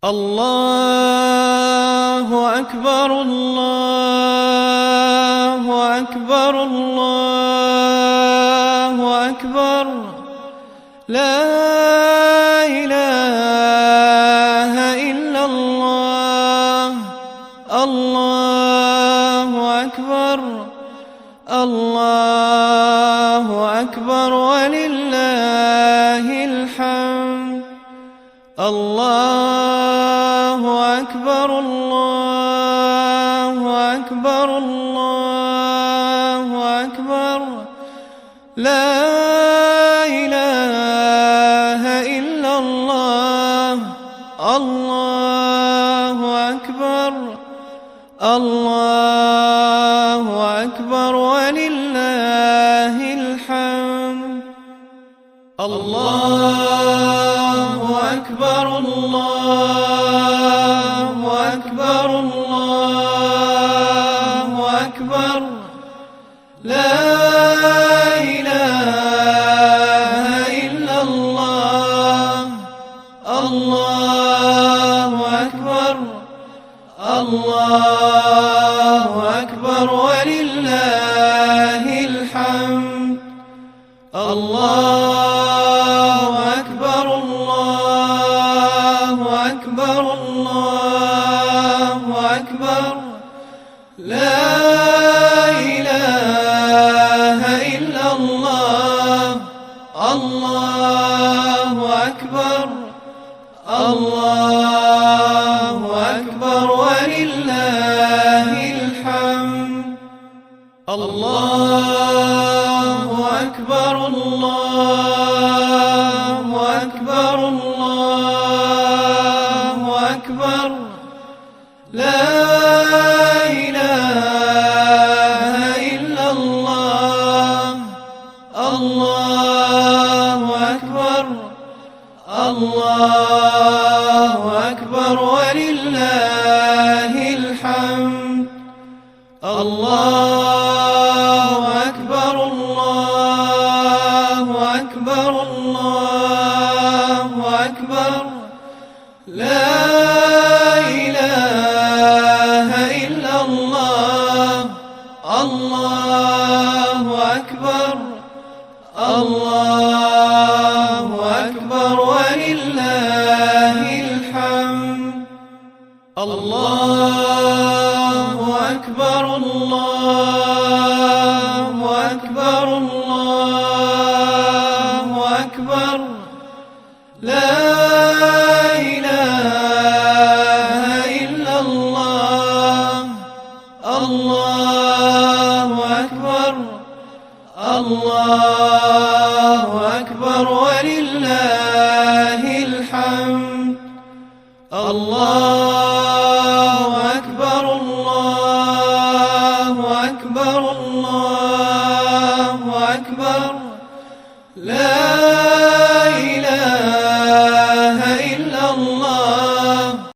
الله أكبر الله أكبر الله أكبر لا إله إلا الله الله أكبر الله أكبر ولله الحمد الله أكبر الله أكبر الله أكبر لا إله إلا الله الله أكبر الله أكبر ولله الحمد الله أكبر الله أكبر الله أكبر لا إله إلا الله الله أكبر الله أكبر ولله الحمد الله أكبر الله أكبر الله أكبر لا إله إلا الله الله أكبر الله أكبر ولله الحمد الله أكبر الله أكبر الله أكبر لا إله إلا الله الله أكبر الله أكبر ولله الحمد الله أكبر الله أكبر الله أكبر لا إله إلا الله الله أكبر الله أكبر ولله الحمد الله أكبر الله أكبر الله أكبر لا إله إلا الله الله أكبر الله أكبر ولله الحمد الله